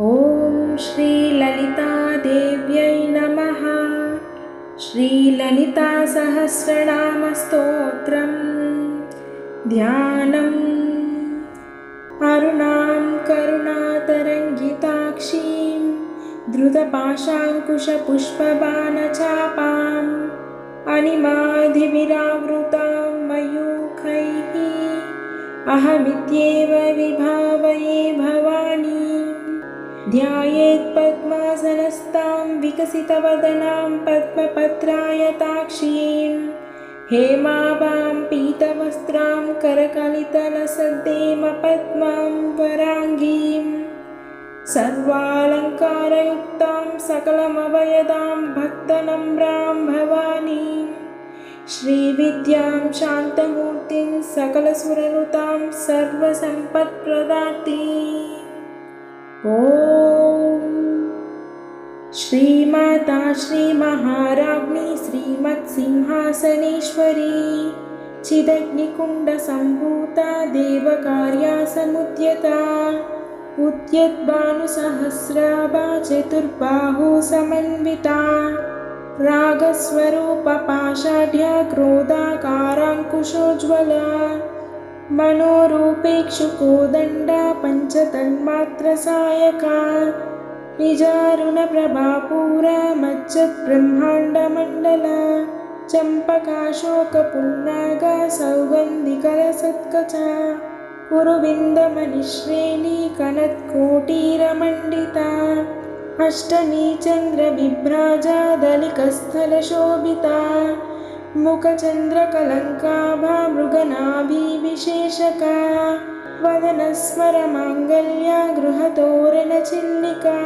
ॐ श्रीललितादेव्यै नमः। श्रीललितासहस्रनामस्तोत्रम् ध्यानम्। अरुणां करुणातरङ्गिताक्षीं धृतपाशाङ्कुशपुष्पबाणचापाम् अनिमादिविरावृतां मयूखैः अहमित्येव विभावये भवानीं। ध्यायेत् पद्मासनस्तां विकसितवदनां पद्मपत्रायताक्षीं हेमाभां पीतवस्त्रां करकलितलसद्देमपद्मां वराङ्गीं सर्वालङ्कारयुक्तां सकलमभयदां भक्तनम्रां भवानीं। श्रीविद्यां शान्तमूर्तिं सकलसुरनुतां सर्वसम्पत्प्रदात्रीं। ॐ श्रीमाता श्रीमहाराज्ञी श्रीमत्सिंहासनेश्वरी चिदग्निकुण्डसम्भूता देवकार्या समुद्यता उद्यद्भानुसहस्राभा चतुर्बाहु समन्विता रागस्वरूपपाषाढ्या क्रोधाकाराङ्कुशोज्ज्वला मनोरूपेक्षुकोदण्डा पञ्चतन्मात्रसायका निजारुणप्रभापूरा मज्जद्ब्रह्माण्डमण्डला चम्पकाशोकपुन्नागा सौगन्धिकरसत्कचा कुरुविन्दमणिश्रेणी कनत्कोटीरमण्डिता अष्टमी चन्द्रबिभ्राजा दलिकस्थलशोभिता मुखचन्द्रकलङ्काभा मृगनाभिविशेषका वदनस्मरमाङ्गल्या गृहतोरणचिल्लिका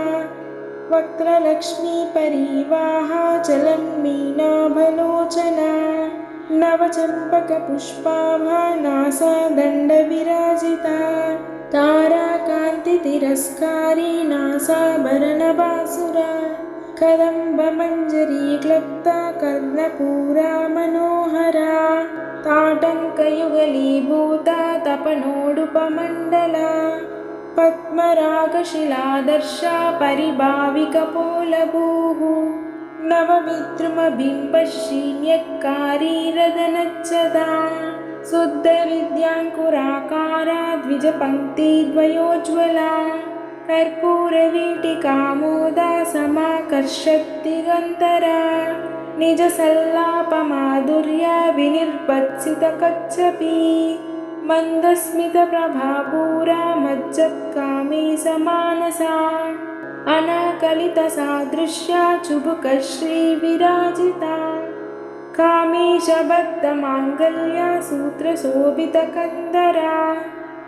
वक्त्रलक्ष्मीपरीवाहा चलन्मीनाभलोचना नवचम्पकपुष्पाभा नासादण्डविराजिता ताराकान्तितिरस्कारी नासाभरणबासुरा कदम्बमञ्जरी क्लप्ता कर्णपूरा मनोहरा ताटङ्कयुगलीभूता तपनोडुपमण्डला पद्मरागशिलादर्शा परिभाविकपोलभूः नवविद्रुमबिम्बश्रीन्यक्कारी रदनच्छदा शुद्धविद्याङ्कुराकारा द्विजपङ्क्तिद्वयोज्ज्वला कर्पूरवीटिकामोदा समाकर्षद्दिगन्तरा निजसल्लापमाधुर्या विनिर्भत्सितकच्छपी मन्दस्मितप्रभापूरा मज्जत्कामी समानसा अनाकलितसादृश्या चुबुकश्रीविराजिता कामीशबद्धमाङ्गल्या सूत्रशोभितकन्दरा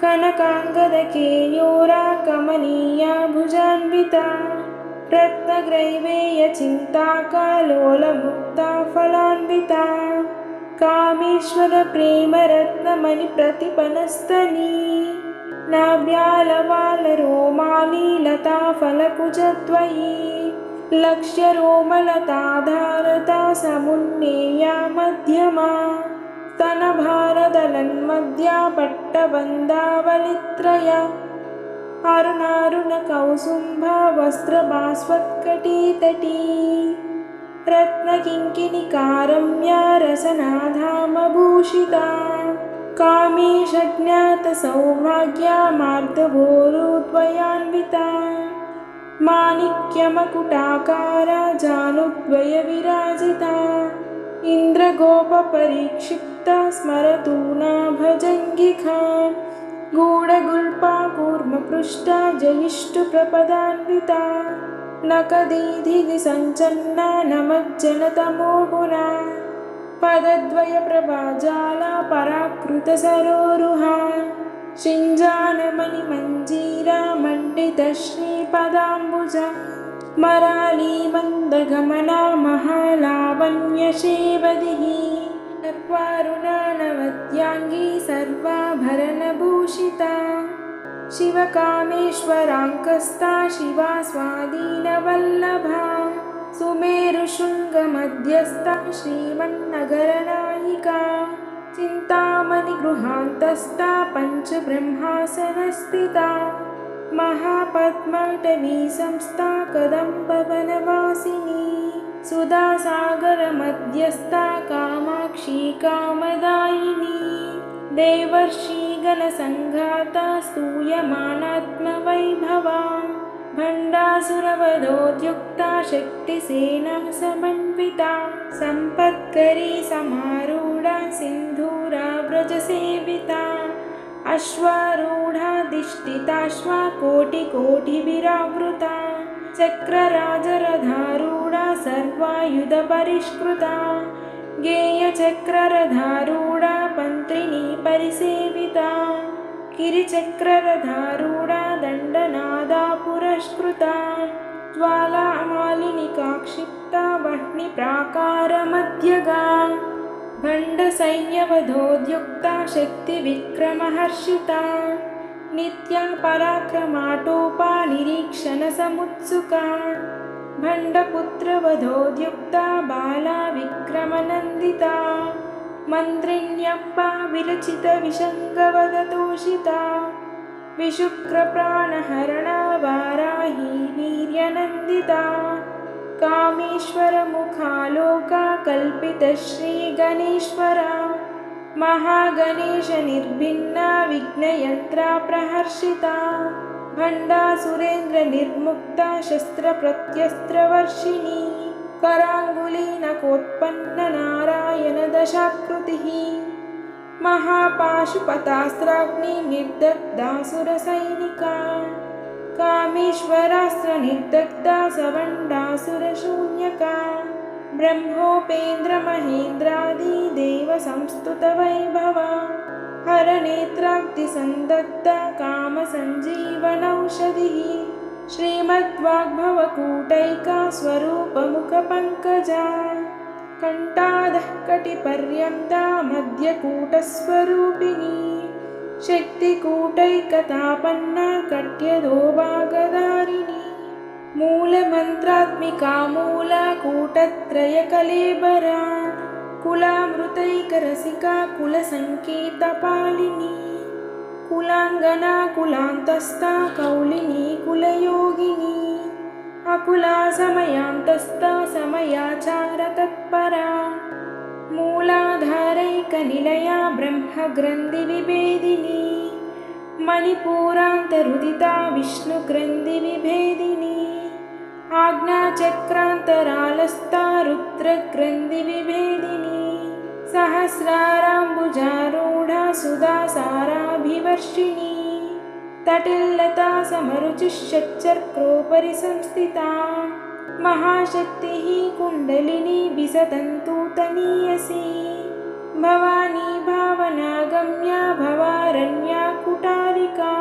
कनकाङ्गदकेयोरा कमनीया भुजान्विता रत्नग्रैवेयचिन्ताकालोलमुक्ता फलान्विता कामेश्वरप्रेमरत्नमणिप्रतिपनस्तनी नाभ्यालवालरोमाली लताफलकुजद्वयी लक्ष्यरोमलताधारता समुन्नेया मध्यमा स्तनभारदलन्मध्या पट्टबन्धावलित्रया अरुणारुणकौसुम्भा वस्त्रभास्वत्कटीतटी रत्नकिङ्किणिकारम्या रसनाधामभूषिता कामेशज्ञातसौभाग्या मार्दभोरुद्वयान्विता माणिक्यमकुटाकारा जानुद्वयविराजिता इन्द्रगोपपरिक्षिप्ता स्मरतु न भजङ्गिखा गूढगुल्पा कूर्मपृष्ठा जयिष्ठुप्रपदान्विता नकदीधिसञ्चन्ना नमज्जनतमोगुणा पदद्वयप्रभाजाला पराकृतसरोरुहा शिञ्जानमणिमञ्जीरा मण्डितश्रीपदाम्बुजा मरालीमन्दगमना महालावण्यशेवदिः सर्वारुणानवद्याङ्गी सर्वाभरणभूषिता शिवकामेश्वराङ्कस्ता शिवा स्वाधीनवल्लभा सुमेरुशृङ्गमध्यस्था श्रीमन्नगरनायिका चिन्तामणिगृहान्तस्था पञ्चब्रह्मासनस्थिता महापद्माटवी संस्था कदम्बवनवासिनी सुधासागरमध्यस्था कामाक्षी कामदायिनी देवर्षिगणसङ्घाता स्तूयमानात्मवैभवा भण्डासुरवधोद्युक्ता शक्तिसेना समन्विता सम्पत्करी समारूढा सिन्धूरा व्रजसेविता अश्वारूढाधिष्ठिताश्वा कोटिकोटिभिरावृता चक्रराजरथारूढा सर्वायुधपरिष्कृता गेयचक्ररथारूढा पन्त्रिणी परिसेविता गिरिचक्ररथारूढा दण्डनादा पुरस्कृता ज्वालामालिनिकाक्षिप्ता वह्निप्राकारमध्यगा भण्डसैन्यवधोद्युक्ता शक्तिविक्रमहर्षिता नित्या पराक्रमाटोपा निरीक्षणसमुत्सुका भण्डपुत्रवधोद्युक्ता बाला विक्रमनन्दिता मन्त्रिण्यम्बा विरचितविशङ्गवदतोषिता विशुक्रप्राणहरणा वाराही वीर्यनन्दिता कामेश्वरमुखालोका कल्पितश्रीगणेश्वरा महागणेशनिर्भिन्ना विघ्नयन्त्रा प्रहर्षिता भण्डासुरेन्द्रनिर्मुक्ता शस्त्रप्रत्यस्त्रवर्षिणी कराङ्गुलीनकोत्पन्ननारायणदशाकृतिः महापाशुपतास्त्राग्निर्दग्धासुरसैनिका कामेश्वरास्त्रनिर्दग्धा सवण्डासुरशून्यका ब्रह्मोपेन्द्रमहेन्द्रादिदेवसंस्तुतवैभवा हरनेत्राग्निसन्दग्धा कामसञ्जीवनौषधिः श्रीमद्वाग्भवकूटैका स्वरूपमुखपङ्कजा कण्ठादः कटिपर्यन्ता मध्यकूटस्वरूपिणी शक्तिकूटैकतापन्ना कट्यधोभागधारिणी मूलमन्त्रात्मिका मूलाकूटत्रयकलेबरा कुलामृतैकरसिका कुलसङ्केतपालिनी कुलाङ्गना कुलान्तस्था कौलिनी कुलयोगिनी अकुला समयान्तस्था समयाचारतत्परा मूलाधारैकनिलया ब्रह्मग्रन्थिविभेदिनी मणिपूरान्तरुदिता विष्णुग्रन्थिविभेदिनी आज्ञाचक्रान्तरालस्था रुद्रग्रन्थिविभेदिनी सहस्राराम्बुजारूढा सुधासाराभिवर्षिणी तटिल्लता समरुचिश्चर्क्रोपरि संस्थिता महाशक्तिः कुण्डलिनी विसतन्तूतनीयसी भवानी भावनागम्या भवारण्या कुटारिका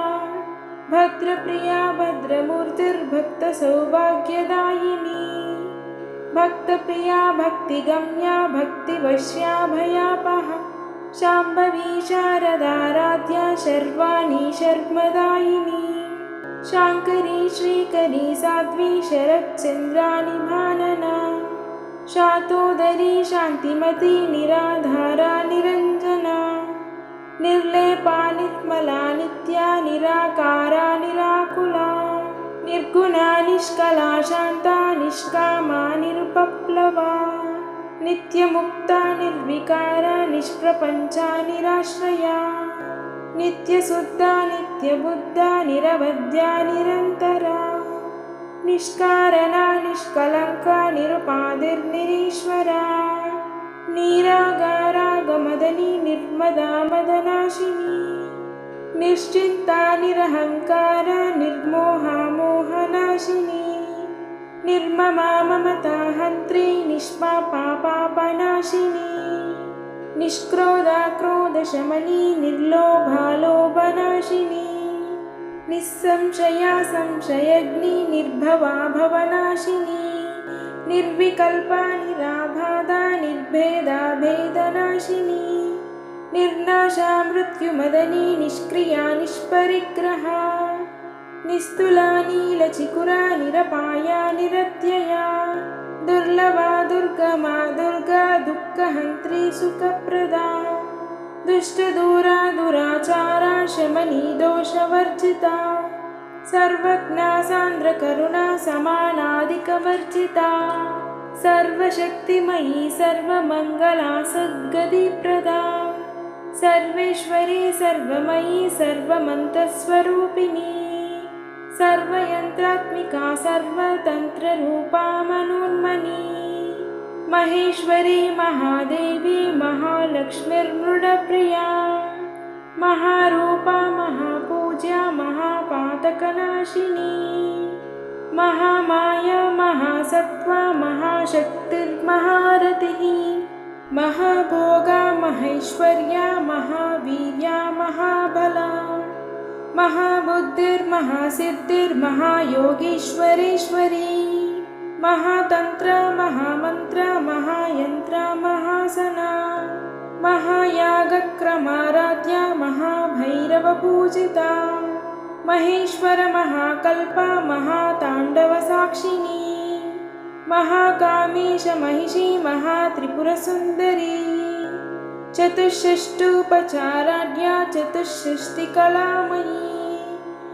भद्रप्रिया भद्रमूर्तिर्भक्तसौभाग्यदायिनी भक्तप्रिया भक्तिगम्या भक्तिवश्या भयापहा शाम्भवी शारदाराध्या शर्वाणी शर्मदायिनी शाङ्करी श्रीकरी साध्वी शरच्चन्द्राणि भानना शातोदरी शान्तिमती निराधारा निरञ्जना निर्लेपा निर्मला नित्या निराकारा निराकुला निर्गुणा निष्कला शान्ता निष्कामा निरुपप्लवा नित्यमुक्ता निर्विकारा निष्प्रपञ्चा निराश्रया नित्यशुद्धा नित्यबुद्धा निरवध्या निरन्तरा निष्कारणा निष्कलङ्का निरुपाधिर्निरीश्वरा निरागारागमदनी निर्मदा मदनाशिनी निश्चिन्ता निरहङ्कारा निर्मोहा मोहनाशिनी निर्ममा ममता हन्त्री निष्पापा पापनाशिनी निष्क्रोधा क्रोधशमनी निर्लोभा लोभनाशिनी निस्संशया संशयग्नि निर्भवा भवनाशिनी निर्विकल्पा निराबाधा निर्भेदा भेदनाशिनी निर्नाशा मृत्युमदनी निष्क्रिया निष्परिग्रहा निस्तुला नीलचिकुरा निरपाया निरत्यया दुर्लभा दुर्गमा दुर्गा दुःखहन्त्री सुखप्रदा दुष्टदूरा दुराचारा शमनी दोषवर्जिता सर्वज्ञा सान्द्रकरुणा समानाधिकवर्जिता सर्वशक्तिमयी सर्वमङ्गला सद्गतिप्रदा सर्वेश्वरी सर्वमयी सर्वमन्त्रस्वरूपिणी सर्वयन्त्रात्मिका सर्वतन्त्ररूपा मनोन्मनी महेश्वरी महादेवी महालक्ष्मीर्मृडप्रिया महारूपा महापूज्या महापातकनाशिनी महामाया महासत्त्वा महाशक्तिर्महारतिः महाभोगा महेश्वर्या महावीर्या महाबला महाबुद्धिर्महासिद्धिर्महायोगीश्वरेश्वरी महातन्त्र महामन्त्र महायन्त्र महासना महायागक्रमाराध्या महाभैरवपूजिता महेश्वर महाकल्पा महाताण्डवसाक्षिणी महाकामेश महिषी महात्रिपुरसुन्दरी चतुष्षष्टुपचाराढ्या चतुष्षष्टिकलामयी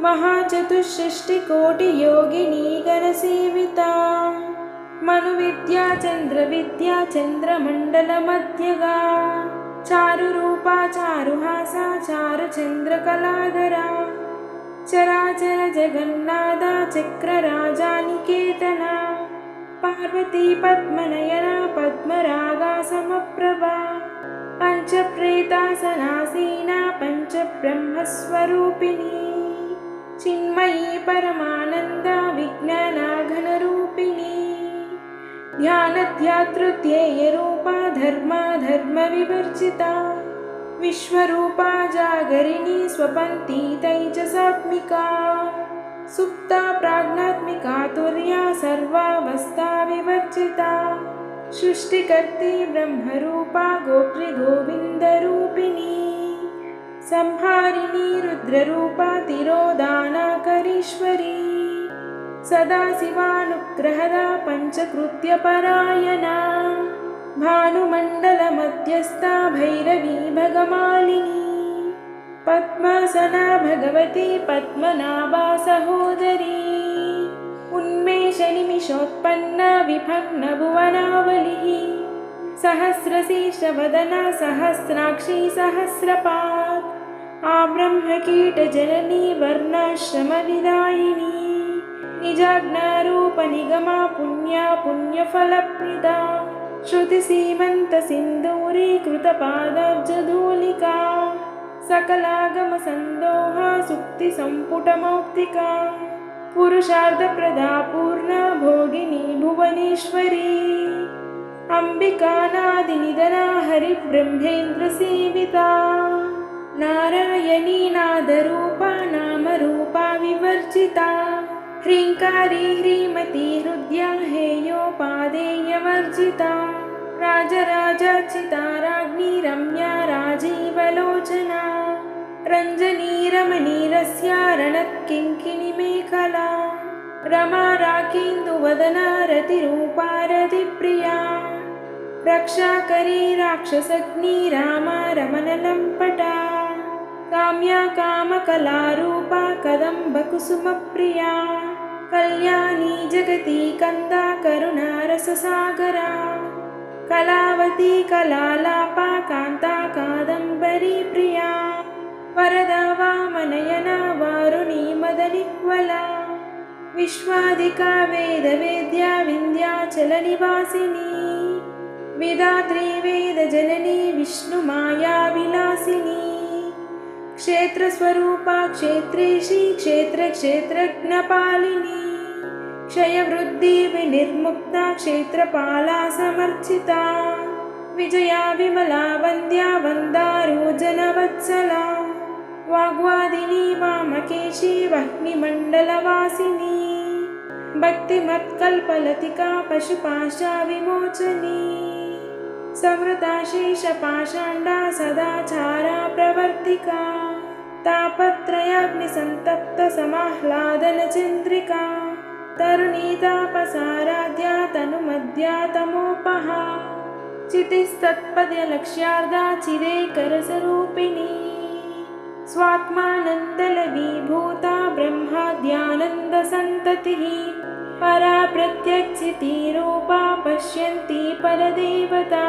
महाचतुष्षष्टिकोटियोगिनी गणसेविता मनुविद्या चन्द्रविद्या चन्द्रमण्डलमध्यगा चारुरूपा चारुहासा चारुचन्द्रकलाधरा चराचर जगन्नाथा चक्रराजानिकेतना पार्वती पद्मनयना पद्मरागा समप्रभा पञ्चप्रेतासनासीना पञ्चब्रह्मस्वरूपिणी चिन्मयी परमानन्दा विज्ञानाघनरूपिणी ध्यानध्यातृध्येयरूपा धर्मविवर्जिता विश्वरूपा जागरिणी स्वपन्ती तैजसात्मिका सुप्ता प्राज्ञात्मिका तुर्या सर्वावस्था विवर्जिता सृष्टिकर्त्री ब्रह्मरूपा गोप्त्री गोविन्दरूपिणी संहारिणी रुद्ररूपा तिरोदानाकरीश्वरी सदाशिवानुग्रहदा पञ्चकृत्यपरायणा भानुमण्डलमध्यस्था भैरवी भगमालिनी पद्मासना भगवती पद्मनाभा सहोदरी उन्मेषनिमिषोत्पन्ना विभग्नभुवनावलिः सहस्रशीर्षवदना सहस्राक्षी सहस्रपात् आब्रह्मकीटजननी वर्णाश्रमविदायिनी निजाज्ञारूपनिगमा पुण्या पुण्यफलप्रदा श्रुतिसीमन्तसिन्दूरीकृतपादाब्जधूलिका सकलागमसन्दोहा सुक्तिसम्पुटमौक्तिका पुरुषार्थप्रदा पूर्णा भोगिनी भुवनेश्वरी अम्बिकानादिनिधना हरिब्रह्मेन्द्रसेविता नारायणी नादरूपा नामरूपा विवर्जिता ह्रीङ्कारी ह्रीमती हृद्या हेयोपादेयवर्जिता राजराजार्चिता राज्ञी रम्या राजीवलोचना रञ्जनी रमणीरस्या रणत्किङ्किणीमेखला रमा राकेन्दुवदना रतिरूपा रतिप्रिया रक्षाकरी राक्षसग्नी रामा रमणलम्पटा काम्या कामकलारूपा कदम्बकुसुमप्रिया कल्याणी जगती कन्दा करुणारससागरा कलावती कलालापा कान्ता कादम्बरी प्रिया वरदा वामनयना वारुणी मदनिह्वला विश्वादिका वेदवेद्या विन्ध्याचलनिवासिनी विधात्री वेदजननी विष्णुमाया विलासिनी क्षेत्रस्वरूपा क्षेत्रेशी क्षेत्रक्षेत्रज्ञपालिनी क्षयवृद्धि विनिर्मुक्ता क्षेत्रपाला समर्चिता विजया विमला वन्द्या वन्दारोजनवत्सला वाग्वादिनी वामकेशी वह्निमण्डलवासिनी भक्तिमत्कल्पलतिका पशुपाशा विमोचनी समृता शेषपाषाण्डा सदाचारा प्रवर्तिका तापत्रयाग्निसन्तप्तसमाह्लादनचन्द्रिका तरुणीतापसाराध्या तनुमद्या तमोपहा चितिस्तत्पद्यलक्ष्यार्धा चिदेकरसरूपिणी स्वात्मानन्दलवीभूता ब्रह्माद्यानन्दसन्ततिः परा प्रत्यक्षितिरूपा पश्यन्ति परदेवता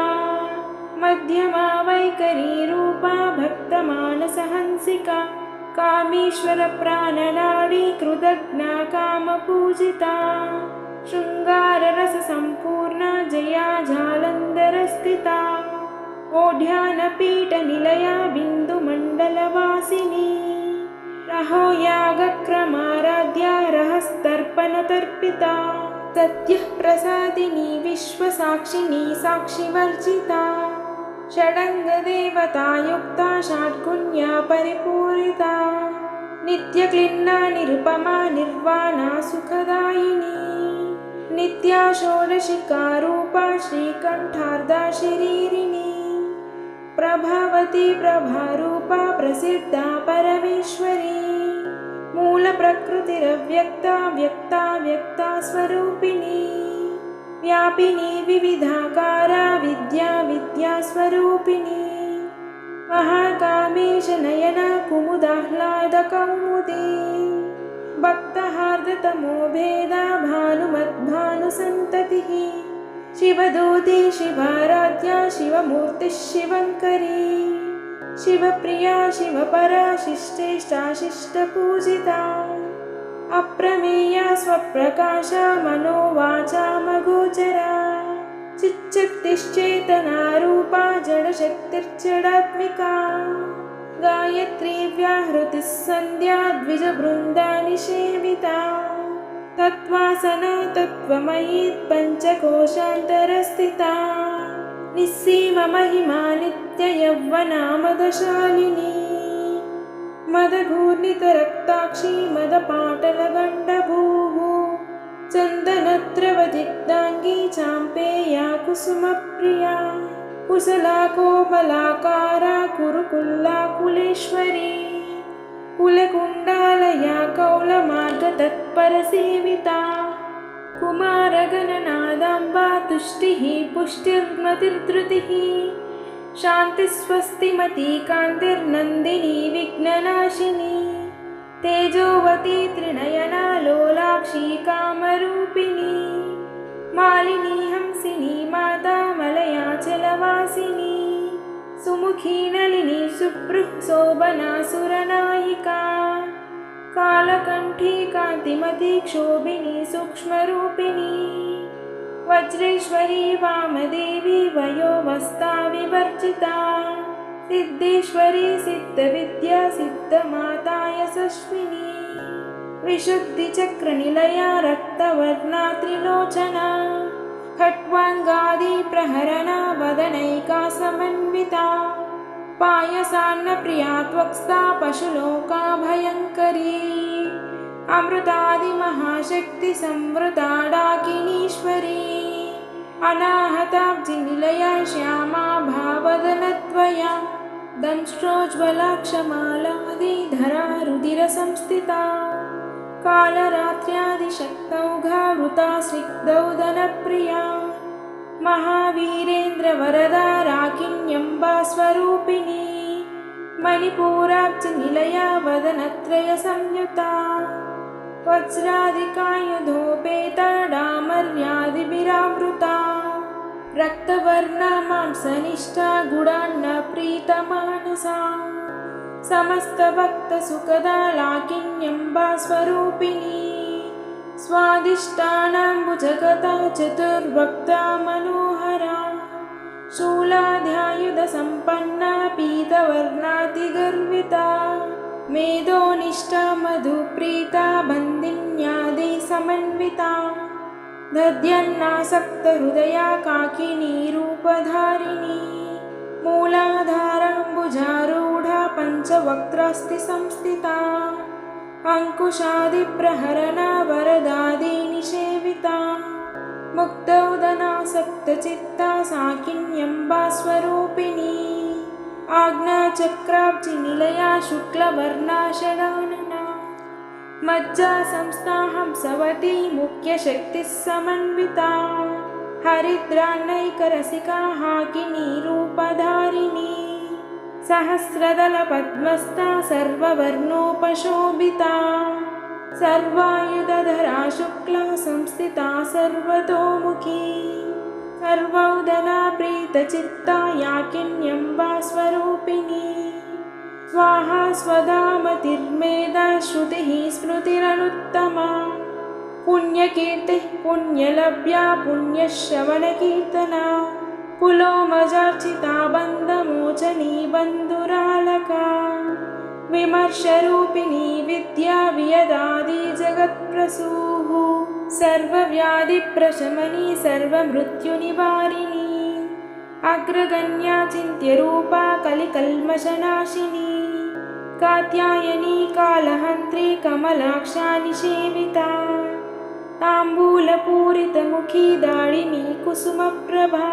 मध्यमा वैखरीरूपा भक्तमानसहंसिका कामेश्वरप्राणनाडी कृतज्ञा कामपूजिता शृङ्गाररससम्पूर्णा जया जालन्धरस्थिता ओढ्यानपीठनिलया बिन्दुमण्डलवासिनी रहो यागक्रमाराध्या रहस्तर्पणतर्पिता सत्यः प्रसादिनी विश्वसाक्षिणी साक्षिवर्जिता षडङ्गदेवतायुक्ता षड्गुण्या परिपूरिता नित्यक्लिन्ना निरुपमा निर्वाणा सुखदायिनी नित्या षोडशिकारूपा श्रीकण्ठार्धा शरीरिणी प्रभावती प्रभारूपा प्रसिद्धा परमेश्वरी मूलप्रकृतिरव्यक्ता व्यक्ता व्यक्ता स्वरूपिणी व्यापिनी विविधाकारा विद्या विद्यास्वरूपिणी महाकामेशनयना कुमुदाह्लादकौमुदी भक्तहार्दतमो भेदा भानुमद्भानुसन्ततिः शिवदूती शिवाराध्या शिवमूर्तिः शिवङ्करी शिवप्रिया शिवपरा शिष्टेष्टा शिष्टपूजिता अप्रमेया स्वप्रकाशा मनोवाचा मगोचरा चिच्शक्तिश्चेतनारूपा जडशक्तिर्जडात्मिका गायत्री व्याहृतिः सन्ध्या द्विजवृन्दा निषेविता तत्त्वासना तत्त्वमयी पञ्चकोशान्तरस्थिता निस्सीममहिमा नित्ययौवना मदशालिनी मदघूर्णितरक्ताक्षी मदपाटलगण्डभूः चन्दनद्रवदिग्धाङ्गी चाम्पेया कुसुमप्रिया कुशला कोमलाकारा कुरुकुल्ला कुलेश्वरी कुलकुण्डालया कौलमार्गतत्परसेविता कुमारगणनादाम्बा तुष्टिः पुष्टिर्मतिर्धृतिः शान्तिस्वस्तिमती कान्तिर्नन्दिनी विघ्ननाशिनी तेजोवती त्रिनयना लोलाक्षी कामरूपिणी मालिनी हंसिनी माता मलयाचलवासिनी सुमुखी नलिनी सुभ्रुः शोभना सुरनायिका कालकण्ठी कान्तिमती क्षोभिनी सूक्ष्मरूपिणी वज्रेश्वरी वामदेवी वयोवस्था विवर्जिता सिद्धेश्वरी सिद्धविद्या सिद्धमाता यशस्विनी विशुद्धिचक्रनिलया रक्तवर्णा त्रिलोचना खट्वाङ्गादि प्रहरणा वदनैका समन्विता पायसान्नप्रिया त्वक्स्था पशुलोका भयङ्करी अमृतादिमहाशक्ति संवृता डाकिनीश्वरी अनाहताब्जिनिलया श्यामा भावदनद्वया दंष्ट्रोज्ज्वलाक्षमालादिधरा रुधिरसंस्थिता कालरात्र्यादिशक्तौघावृता स्निग्धौदनप्रिया महावीरेन्द्रवरदा राकिन्यम्बा स्वरूपिणी मणिपूराब्जनिलया वदनत्रयसंयुता वज्रादिकायुधोपेता डामर्यादिभिरावृता रक्तवर्णा मांसनिष्ठा गुडान्नप्रीतमानसा समस्तभक्तसुखदा लाकिन्यम्बा स्वरूपिणी स्वादिष्टानाम्बुजगता चतुर्भक्ता मनोहरा शूलाध्यायुधसम्पन्ना पीतवर्णातिगर्विता मेधोनिष्ठा मधुप्रीता बन्दिन्यादिसमन्विता दध्यन्नासक्तहृदया काकिनी रूपधारिणी मूलाधाराम्बुजारूढा पञ्चवक्त्रास्ति संस्थिता अंकुशादिप्रहरणा वरदादिनिषेविता मुक्तौदनासक्तचित्ता साकिन्यम्बा स्वरूपिणी आज्ञाचक्राब्जिनिलया शुक्लवर्णा षडानना मज्जा संस्था हंसवती मुख्यशक्तिः समन्विता हरिद्रान्नैकरसिका हाकिनी रूपधारिणी सहस्रदलपद्मस्था सर्ववर्णोपशोभिता सर्वायुधधरा शुक्ला संस्थिता सर्वतोमुखी सर्वौदना प्रीतचित्ता याकिन्यम्बा स्वरूपिणी स्वाहा स्वधा मतिर्मेधा श्रुतिः स्मृतिरनुत्तमा पुण्यकीर्तिः पुण्यलभ्या पुण्यश्रवणकीर्तना पुलोमजार्चिता बन्धमोचनी बन्धुरालका विमर्शरूपिणी विद्या वियदादि जगत्प्रसूः सर्वव्याधिप्रशमनी सर्वमृत्युनिवारिणी अग्रगण्या चिन्त्यरूपा कलिकल्मषनाशिनी कात्यायनी कालहन्त्री कमलाक्षा निषेविता ताम्बूलपूरितमुखी दाडिनी कुसुमप्रभा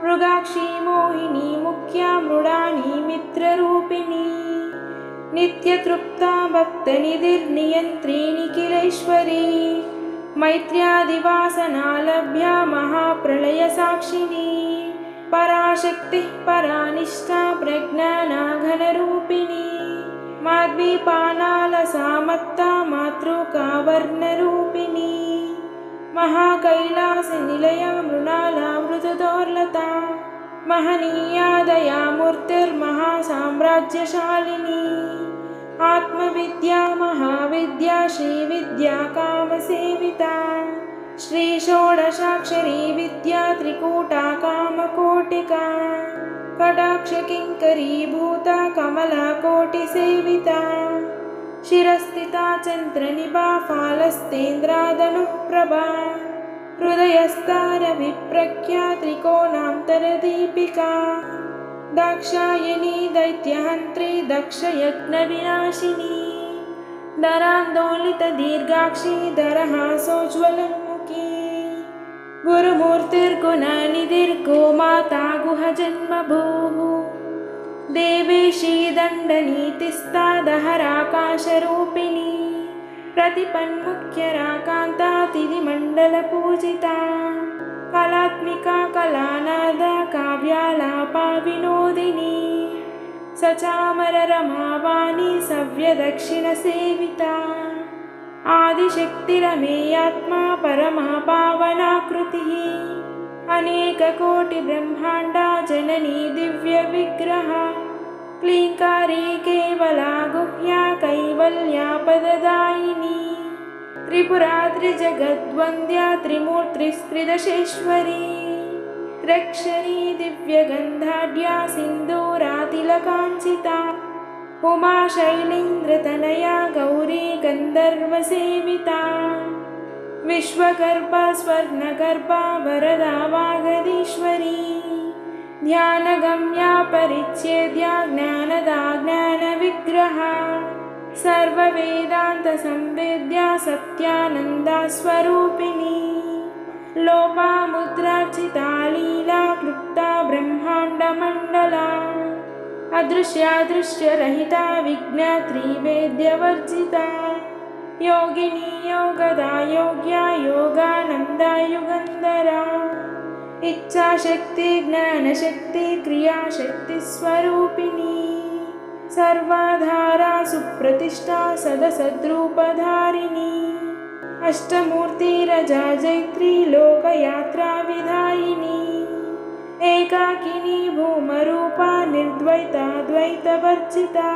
मृगाक्षी मोहिनी मुख्या मृडानी मित्ररूपिणी नित्यतृप्ता भक्तनिधिर्नियन्त्री निखिलेश्वरी मैत्र्यादिवासना लभ्या महाप्रलयसाक्षिणी पराशक्तिः परानिष्ठा प्रज्ञानाघनरूपिणी माध्वीपानालसामत्ता मातृकावर्णरूपिणी महाकैलासनिलया मृणाला मृदुदोर्लता महनीया दयामूर्तिर्महासाम्राज्यशालिनी आत्मविद्या महाविद्या श्रीविद्या कामसेविता श्रीषोडशाक्षरी विद्या त्रिकूटा कामकोटिका कटाक्षकिङ्करीभूता कमला कोटिसेविता शिरस्थिता चन्द्रनिभा फालस्तेन्द्रादनुप्रभा हृदयस्तारविप्रख्या त्रिकोणान्तरदीपिका दाक्षायणी दैत्यहन्त्री दक्षयज्ञविनाशिनी दरान्दोलितदीर्घाक्षी दरहासोज्ज्वलन्मुखी गुरुमूर्तिर्गुणनिधिर्गोमाता गुहजन्मभूः देवेशी दण्डनीतिस्ता दहराकाशरूपिणी प्रतिपन्मुख्यराकान्ता तिथिमण्डलपूजिता कलात्मिका कलानादा काव्यालापा विनोदिनी सचामररमावाणी सव्यदक्षिणसेविता आदिशक्तिरमेयात्मा परमा पावनाकृतिः अनेककोटिब्रह्माण्डा जननी दिव्यविग्रहा क्लीङ्कारी केवला गुह्या कैवल्यापददायिनी त्रिपुरा त्रिजगद्वन्द्या त्रिमूर्तिस्त्रिदशेश्वरी त्र्यक्षरी दिव्यगन्धाढ्या सिन्दूरातिलकाञ्चिता उमा शैलेन्द्रतनया गौरी गन्धर्वसेविता विश्वगर्भा स्वर्णगर्भा वरदा वागदीश्वरी ध्यानगम्या परिच्छेद्या ज्ञानदा ज्ञानविग्रहा सर्ववेदान्तसंवेद्या सत्यानन्दा स्वरूपिणी लोपामुद्रार्चिता लीला क्लुप्ता ब्रह्माण्डमण्डला अदृश्यादृश्यरहिता विज्ञात्री वेद्यवर्जिता योगिनी योगदा योग्या योगानन्दा युगन्धरा इच्छाशक्ति ज्ञानशक्ति क्रियाशक्ति स्वरूपिणी सर्वाधारा सुप्रतिष्ठा सदसद्रूपधारिणी अष्टमूर्तिरजा जैत्री लोकयात्रा विधायिनी एकाकिनी भूमरूपा निर्द्वैता द्वैतवर्जिता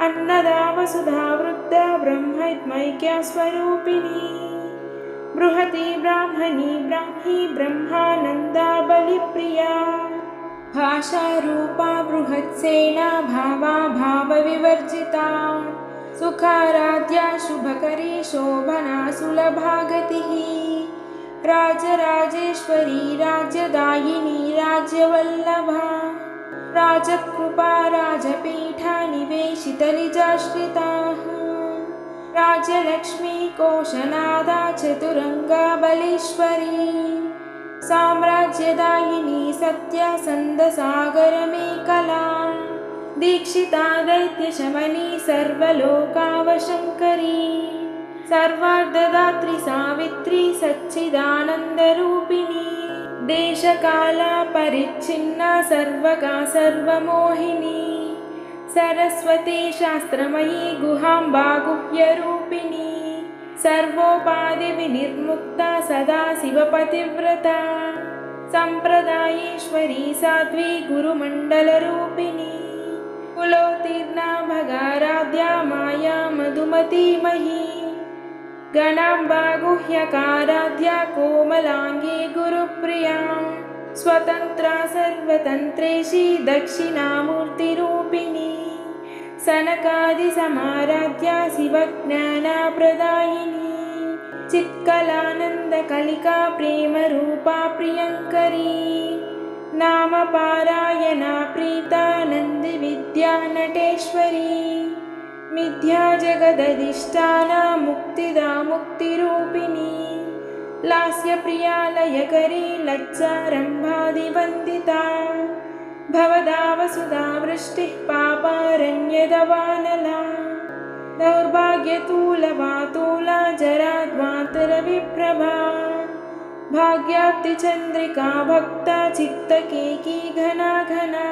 अन्नदा वसुधा वृद्धा ब्रह्मैक्या स्वरूपिणी बृहती ब्राह्मणी ब्राह्मी ब्रह्मानन्दा बलिप्रिया भाषारूपा बृहत्सेना भावा भावविवर्जिता सुखाराध्या शुभकरी शोभना सुलभा गतिः राजराजेश्वरी राज्यदायिनी राज्यवल्लभा राजकृपा राजपीठा निवेशितनिजाश्रिताः राजलक्ष्मी कोशनादा चतुरङ्गा बलेश्वरी साम्राज्यदायिनी सत्यासन्दसागरमेकला दीक्षिता दैत्यशमनी सर्वलोकावशङ्करी सर्वार्धदात्री सावित्री सच्चिदानन्दरूपिणी देशकाला परिच्छिन्ना सर्वगा सर्वमोहिनी सरस्वती शास्त्रमयी गुहाम्बा गुह्यरूपिणी सर्वोपाधिविनिर्मुक्ता सदा शिवपतिव्रता सम्प्रदायेश्वरी साध्वी गुरुमण्डलरूपिणी कुलोत्तीर्णा भगाराध्या माया मधुमती मही गणाम्बा गुह्यकाराध्या कोमलाङ्गी गुरुप्रिया स्वतन्त्रा सर्वतन्त्रेशी दक्षिणामूर्तिरूपिणी सनकादिसमाराध्या शिवज्ञानप्रदायिनी चित्कलानन्दकलिका प्रेमरूपा प्रियङ्करी नामपारायणा प्रीता नन्दिविद्या नटेश्वरी मिथ्या जगदधिष्ठाना मुक्तिदा मुक्तिरूपिणी लास्यप्रिया लयकरी लज्जारम्भादिवन्दिता भवदा वसुधा वृष्टिः पापारण्यदवानला दौर्भाग्यतूलवातूला जराद्वान्तरविप्रभा भाग्याब्धिचन्द्रिका भक्ता चित्तकेकी घना घना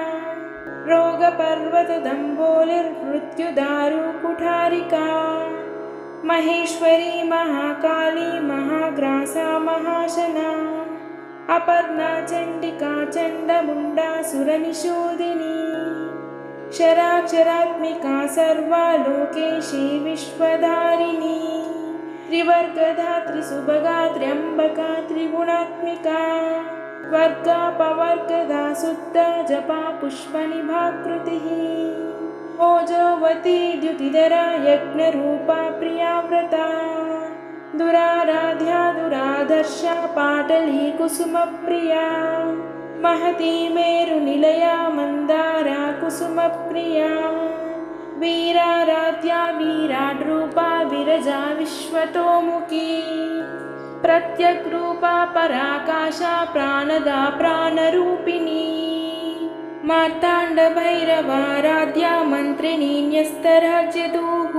रोगपर्वतदम्बोलिर्मृत्युदारुकुठारिका महेश्वरी महाकाली महाग्रासा महाशना अपर्णा चण्डिका चण्डमुण्डा सुरनिषूदिनी क्षराक्षरात्मिका सर्वा लोकेशी विश्वधारिणी त्रिवर्गधात्री सुभगा त्र्यम्बका त्रिगुणात्मिका वर्गापवर्गदा शुद्धा जपा पुष्पनिभाकृतिः ओजोवती द्युतिधरा यज्ञरूपा प्रियाव्रता दुराराध्या दुराधर्षा पाटली कुसुमप्रिया महती मेरुनिलया मन्दारा कुसुमप्रिया वीराराध्या विराड्रूपा विरजा विश्वतोमुखी प्रत्यग्रूपा पराकाशा प्राणदा प्राणरूपिणी मार्ताण्डभैरवाराध्या मन्त्रिणी न्यस्तराज्यदूः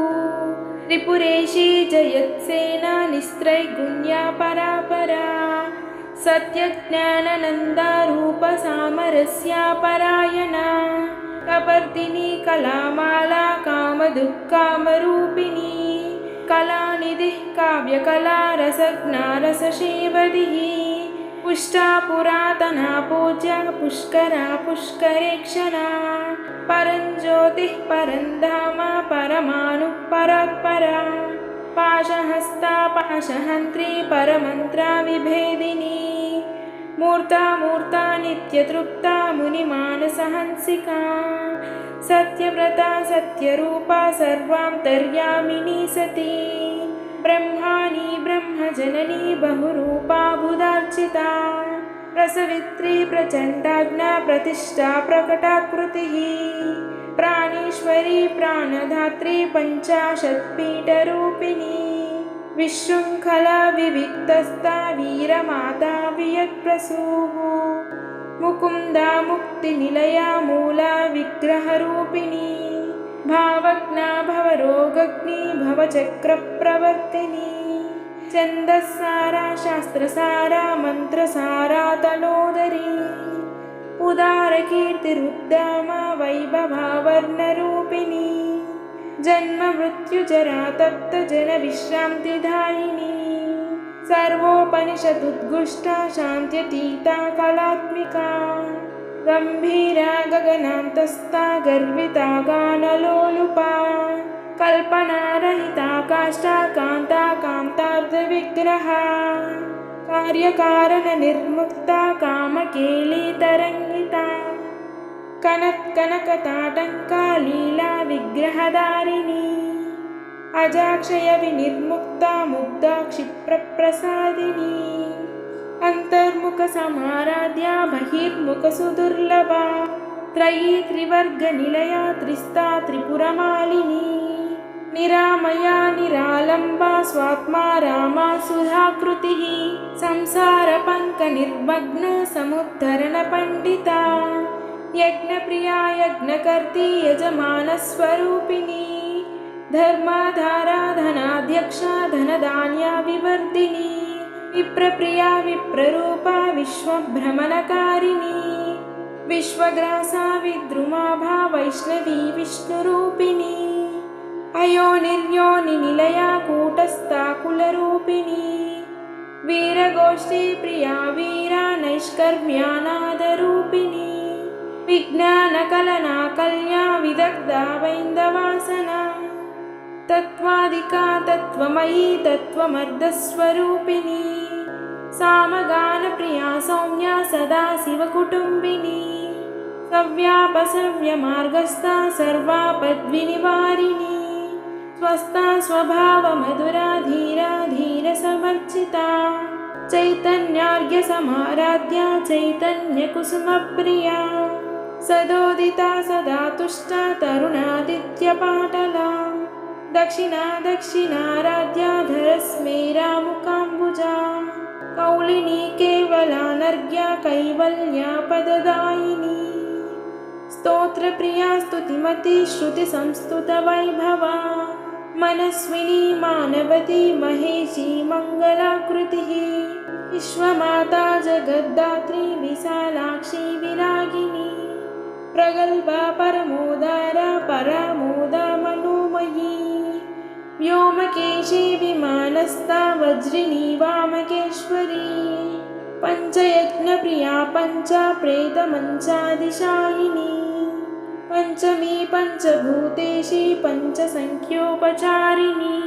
त्रिपुरेशी जयत्सेना निस्त्रैगुण्या परापरा सत्यज्ञाननन्दारूपसामरस्या परायणा कपर्दिनी कलामाला कामदुःखामरूपिणी कलानिधिः काव्यकला रसज्ञा रससेवधिः पुष्टा पुरातना पूज्या पुष्करा पुष्करेक्षणा परञ्ज्योतिः परन्धाम परमाणुः परात्परा पाशहस्ता पाशहन्त्री परमन्त्रा विभेदिनी मूर्ता मूर्ता नित्यतृप्ता मुनिमानसहंसिका सत्यव्रता सत्यरूपा सर्वान्तर्यामिनी सती ब्रह्माणी ब्रह्मजननी बहुरूपा बुधार्चिता प्रसवित्री प्रचण्डाज्ञा प्रतिष्ठा प्रकटाकृतिः प्राणेश्वरी प्राणधात्री पञ्चाशत्पीठरूपिणी विशृङ्खला विविक्तस्था वीरमाता वियत्प्रसूः मुकुन्दा मुक्तिनिलया मूला विग्रहरूपिणी भावज्ञा भवरोगग्नी भवचक्रप्रवर्तिनी छन्दस्सारा शास्त्रसारा मन्त्रसारा तनोदरी उदारकीर्तिरुद्दामा वैभवावर्णरूपिणी जन्ममृत्युजरा तप्तजनविश्रान्तिदायिनी सर्वोपनिषदुद्गुष्टा शान्त्यतीता कलात्मिका गम्भीरा गगनान्तस्था गर्विता गानलोलुपा कल्पनारहिता काष्ठा कान्ता कान्तार्धविग्रहा कार्यकारणनिर्मुक्ता कामकेली तरङ्गिता कनत्कनकताटङ्का लीला विग्रहधारिणी अजाक्षयविनिर्मुक्ता मुग्धा क्षिप्रप्रसादिनी अन्तर्मुखसमाराध्या बहिर्मुखसुदुर्लभा त्रयी त्रिवर्गनिलया त्रिस्ता त्रिपुरमालिनी निरामया निरालम्बा स्वात्मा रामा सुधाकृतिः संसारपङ्कनिर्मग्ना समुद्धरणपण्डिता यज्ञप्रिया यज्ञकर्त्री यजमानस्वरूपिणी धर्माधारा धनाध्यक्षा धनधान्या विवर्धिनी विप्रप्रिया विप्ररूपा विश्वभ्रमणकारिणी विश्वग्रासा विद्रुमाभा वैष्णवी विष्णुरूपिणी अयोनिर्योनिनिलया कूटस्था कुलरूपिणी वीरगोष्ठी प्रिया वीरा नैष्कर्म्यानादरूपिणी विज्ञानकलना कल्या विदग्धा वैन्दवासना तत्त्वादिका तत्त्वमयी तत्त्वमर्धस्वरूपिणी सामगानप्रिया सौम्या सदा शिवकुटुम्बिनी सव्यापसव्यमार्गस्था सर्वापद्विनिवारिणी स्वस्था स्वभावमधुरा धीरा धीरसमर्चिता चैतन्यार्घ्यसमाराध्या चैतन्यकुसुमप्रिया सदोदिता सदा तुष्टा तरुणादित्यपाटला दक्षिणा दक्षिणाराध्या धरस्मेरामुकाम्बुजा कौलिनी केवलानर्घ्या कैवल्या पददायिनी स्तोत्रप्रिया स्तुतिमती श्रुतिसंस्तुतवैभवा मनस्विनी मानवती महेशी मङ्गलाकृतिः विश्वमाता जगद्धात्री विशालाक्षी विरागिनी प्रगल्भा परमोदारा परामोदा मनोमयी व्योमकेशी विमानस्था वज्रिणी वामकेश्वरी पञ्चयज्ञप्रिया पञ्चप्रेतमञ्चादिशायिनी पञ्चमी पञ्चभूतेशी पञ्चसङ्ख्योपचारिणी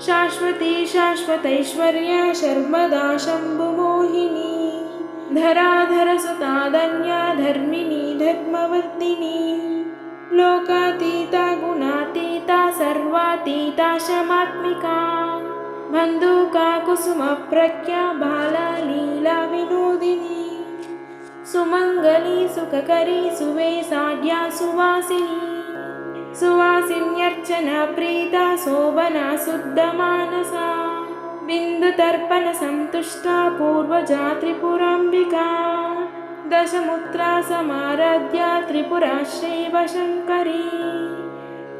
शाश्वती शाश्वतैश्वर्या शर्मदा शम्भुमोहिनी धराधरसुता धन्या धर्मिणी धर्मवर्धिनी लोकातीता गुणातीता सर्वातीता शमात्मिका बन्धुका कुसुमप्रज्ञा बाला लीला विनोदिनी सुमङ्गली सुखकरी सुवेशाढ्या सुवासिनी सुवासिन्यर्चना प्रीता शोभना शुद्धमानसा बिन्दुतर्पणसन्तुष्टा पूर्वजा त्रिपुराम्बिका दशमुद्रा समाराध्या त्रिपुरा श्रीवशङ्करी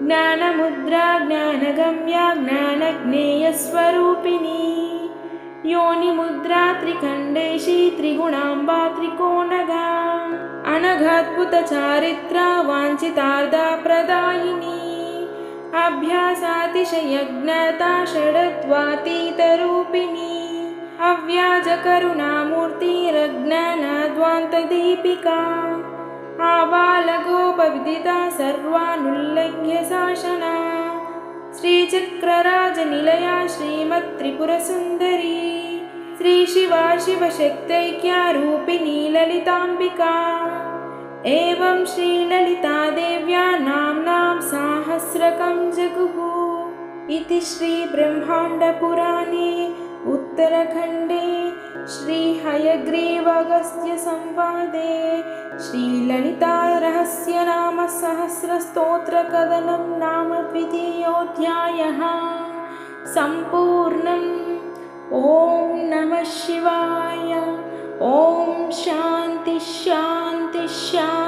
ज्ञानमुद्रा ज्ञानगम्या ज्ञानज्ञेयस्वरूपिणी योनिमुद्रा त्रिखण्डेशी त्रिगुणाम्बा त्रिकोणगा अनघाद्भुतचारित्रा वाञ्छितार्धा प्रदायिनी अभ्यासातिशयज्ञता षडद्वातीतरूपिणी अव्याजकरुणामूर्तिरज्ञानाद्वान्तदीपिका आबालगोपविदिता सर्वानुल्लङ्घ्य शासना श्रीचक्रराजनिलया श्रीमत्त्रिपुरसुन्दरी श्रीशिवा शिवशक्तैक्या रूपिणी ललिताम्बिका एवं श्रीललितादेव्या नाम्नां साहस्रकं जगुः इति श्रीब्रह्माण्डपुराणे उत्तरखण्डे श्रीहयग्रीवागस्त्यसंवादे श्रीललितारहस्यनामसहस्रस्तोत्रकथनं नाम द्वितीयोऽध्यायः सम्पूर्णम्। ॐ नमः शिवाय। ॐ शान्ति शान्ति शान्ति।